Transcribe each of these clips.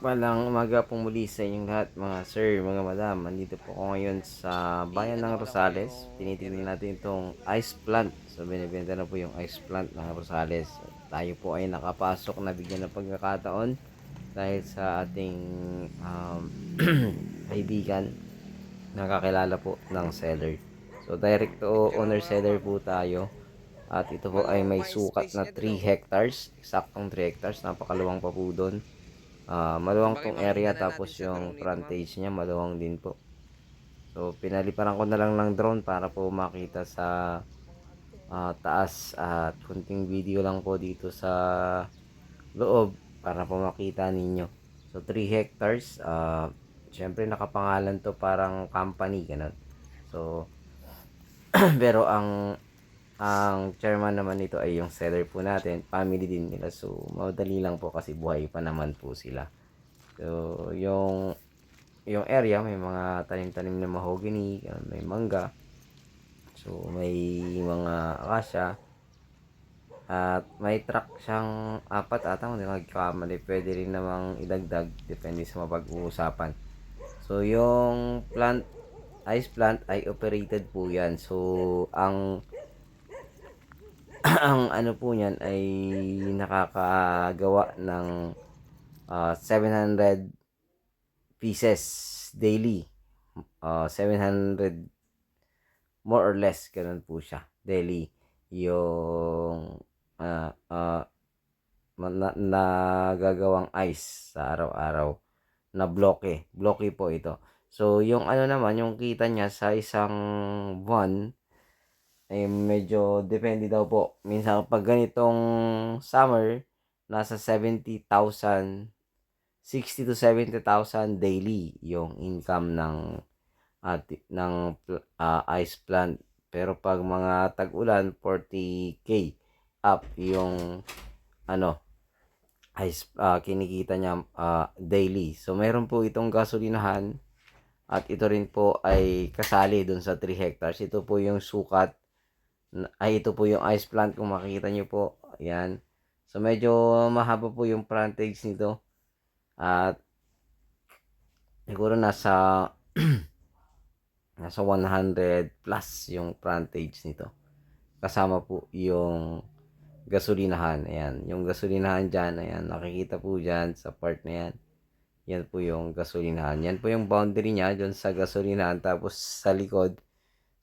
Walang umaga po muli sa inyong lahat mga sir, mga madam. Andito po ako ngayon sa bayan ng Rosales. Tinitingnan natin itong ice plant. So binibenta na po yung ice plant ng Rosales. Tayo po ay nakapasok na bigyan ng pagkakataon dahil sa ating um, kaibigan nakakilala po ng seller. So direct to owner seller po tayo. At ito po ay may sukat na 3 hectares. Eksaktong 3 hectares. Napakaluwang pa po doon. Maluwang tong area tapos yung frontage niya maluwang din po. So pinaliparan ko na lang ng drone para po makita sa taas at kunting video lang po dito sa loob para po makita ninyo. So 3 hectares, syempre nakapangalan to parang company ganun. So pero ang chairman naman nito ay yung seller po natin, family din nila. So madali lang po kasi buhay pa naman po sila. So yung area may mga tanim-tanim na mahogany, may mangga, so may mga akasya, at may truck siyang apat ata kung di magkamali, pwede rin namang idagdag depende sa mapag-uusapan. So yung ice plant ay operated po yan. So ang ang ano po niyan ay nakakagawa ng 700 pieces daily. 700 more or less ganun po siya daily yung nagagawang ice sa araw-araw na bloke po ito. So yung ano naman yung kita niya sa isang buwan ay medyo depende daw po. Minsan pag ganitong summer nasa 70,000, 60 to 70,000 daily yung income at ice plant. Pero pag mga tag-ulan, 40k up yung ano kinikita niya daily. So meron po itong gasolinahan at ito rin po ay kasali dun sa 3 hectares. Ito po yung sukat ay ito po yung ice plant kung makikita niyo po. Ayan. So medyo mahaba po yung frontage nito at siguro nasa 100 plus yung frontage nito. Kasama po yung gasolinahan. Ayan, yung gasolinahan dyan, ayan, nakikita po dyan sa part na yan. Yan po yung gasolinahan. Yan po yung boundary niya dyan sa gasolinahan. Tapos sa likod.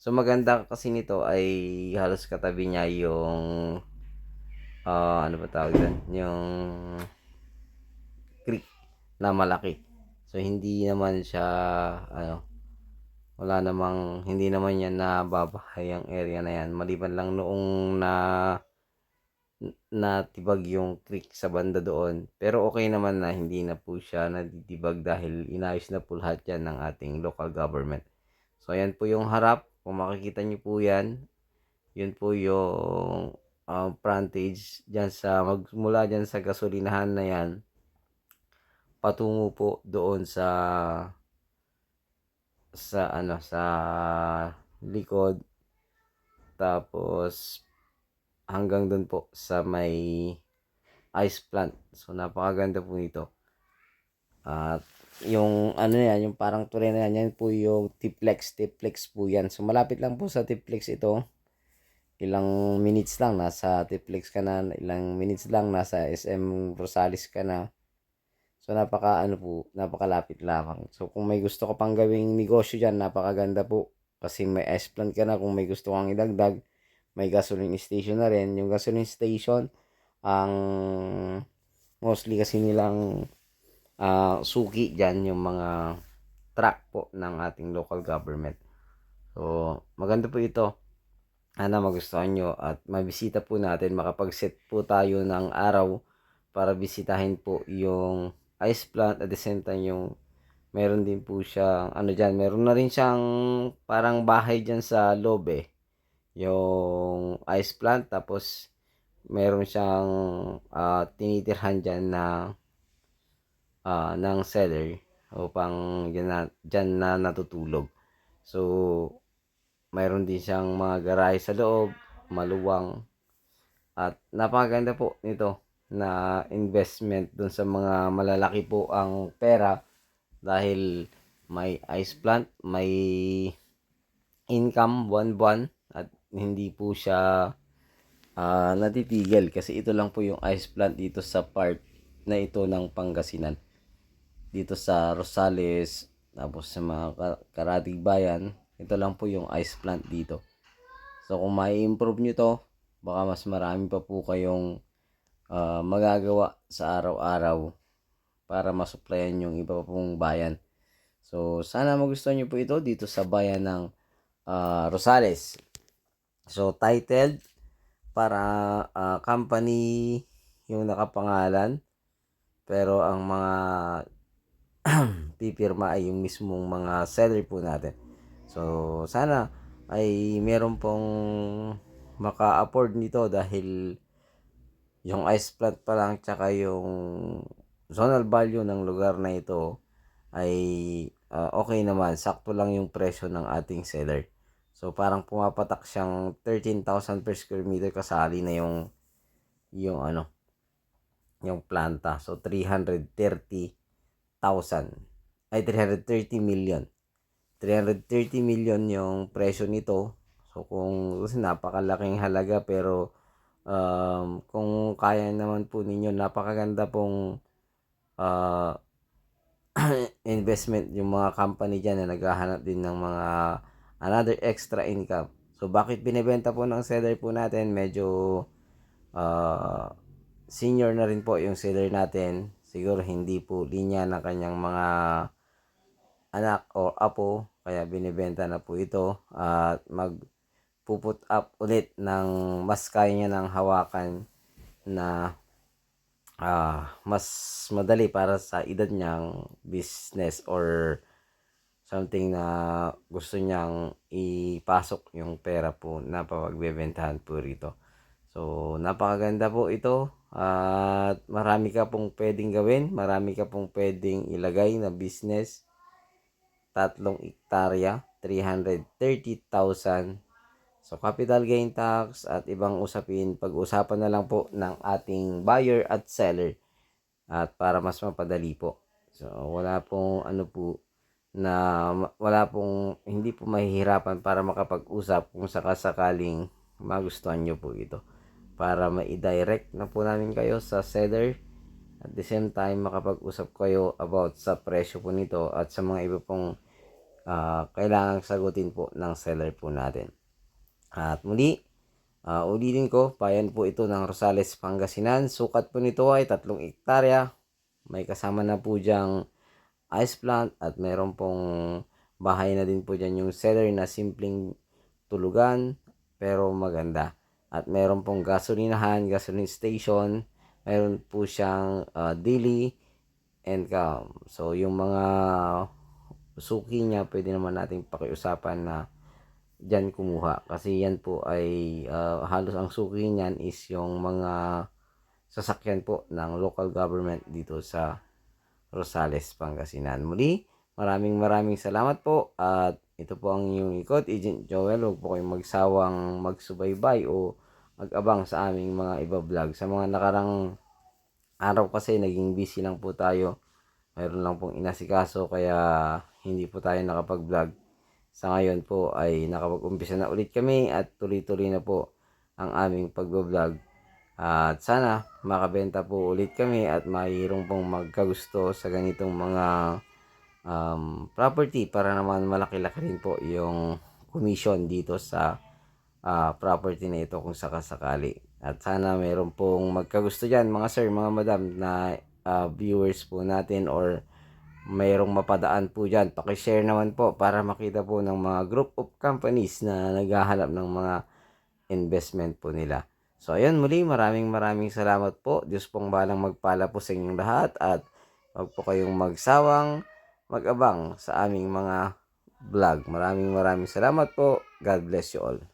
So maganda kasi nito ay halos katabi niya yung ano ba tawag doon? Yung creek na malaki. So hindi naman siya ano, wala namang hindi naman yan nababahay ang area na yan. Maliban lang noong natibag yung creek sa banda doon. Pero okay naman na hindi na po siya natitibag dahil inayos na po lahat yan ng ating local government. So ayan po yung harap. Kung makikita nyo po yan, yun po yung frontage dyan magmula dyan sa gasolinahan na yan patungo po doon sa likod, tapos hanggang doon po sa may ice plant. So napakaganda po nito. At yung ano yan, yung parang tulay na yan, yan po yung Tiplex po yan. So malapit lang po sa Tiplex ito. Ilang minutes lang nasa Tiplex ka na, ilang minutes lang nasa SM Rosales ka na. So napakalapit lamang. So kung may gusto ka pang gawing negosyo diyan, napakaganda po. Kasi may ice plant ka na, kung may gusto kang idagdag, may gasoline station na rin. Yung gasoline station, ang mostly kasi nilang suki dyan yung mga truck po ng ating local government. So maganda po ito. Sana magustuhan nyo at mabisita po natin, makapag-set po tayo ng araw para bisitahin po yung ice plant at the same time yung meron din po siyang ano dyan, meron na rin siyang parang bahay dyan sa loob yung ice plant, tapos meron siyang tinitirhan dyan ng seller upang dyan na natutulog. So mayroon din siyang mga garahe sa loob, maluwang, at napakaganda po nito. na investment dun sa mga malalaki po ang pera dahil may ice plant, may income buwan-buwan at hindi po siya natitigil kasi ito lang po yung ice plant dito sa part na ito ng Pangasinan. Dito sa Rosales, tapos sa mga karatig bayan, ito lang po yung ice plant dito. So kung mai-improve nyo to, baka mas marami pa po kayong magagawa sa araw-araw para masuplayan yung iba pa pong bayan. So sana magustuhan nyo po ito dito sa bayan ng Rosales. So titled para company yung nakapangalan, pero ang mga pipirma ay yung mismong mga seller po natin. So sana ay meron pong maka-afford nito dahil yung ice plant pa lang tsaka yung zonal value ng lugar na ito ay okay naman, sakto lang yung presyo ng ating seller. So parang pumapatak siyang 13,000 per square meter kasali na yung ano, yung planta. So 330,000 ay 330 million. 330 million yung presyo nito. So kasi napakalaking halaga, pero kung kaya naman po ninyo, napakaganda pong investment yung mga company dyan na naghahanap din ng mga another extra income. So bakit binibenta po ng seller po natin? Medyo senior na rin po yung seller natin. Siguro hindi po linya ng kanyang mga anak o apo, kaya binibenta na po ito at magpuput up ulit ng mas kaya niya ng hawakan na mas madali para sa edad niyang business or something na gusto niyang ipasok yung pera po na pagbebentahan po rito. So napakaganda po ito at marami ka pong pwedeng gawin, marami ka pong pwedeng ilagay na business. 3 hektarya, 330,000. So capital gain tax at ibang usapin, pag-usapan na lang po ng ating buyer at seller at para mas mapadali po. So wala pong hindi po mahihirapan para makapag-usap kung sakasakaling magustuhan nyo po ito, para ma-direct na po namin kayo sa seller. At the same time, makapag-usap kayo about sa presyo po nito at sa mga iba pong kailangang sagutin po ng seller po natin. At muli, ulitin ko, bayan po ito ng Rosales, Pangasinan. Sukat po nito ay 3 hektarya. May kasama na po dyang ice plant at meron pong bahay na din po dyan yung seller na simpleng tulugan pero maganda. At meron pong gasolinahan, gasoline station. Meron po siyang daily income. So yung mga suki niya, pwede naman nating pakiusapan na dyan kumuha. Kasi yan po ay halos ang suki niyan is yung mga sasakyan po ng local government dito sa Rosales, Pangasinan. Muli, maraming salamat po at ito po ang inyong ikot, Agent Joel. Huwag po kayong magsawang magsubaybay o mag-abang sa aming mga iba vlog. Sa mga nakarang araw kasi naging busy lang po tayo. Mayroon lang pong inasikaso kaya hindi po tayo nakapag-vlog. Sa ngayon po ay nakapag-umpisa na ulit kami at tuloy-tuloy na po ang aming pag-vlog. At sana makabenta po ulit kami at mayroong pong magkagusto sa ganitong mga property para naman malaki-laki rin po yung commission dito sa property na ito kung sakasakali. At sana mayroon pong magkagusto dyan mga sir, mga madam na viewers po natin or mayroong mapadaan po dyan. Pakishare naman po para makita po ng mga group of companies na naghahanap ng mga investment po nila. So ayun, muli maraming salamat po. Diyos pong balang magpala po sa inyong lahat at huwag po kayong magsawang mag-abang sa aming mga vlog. Maraming salamat po. God bless you all.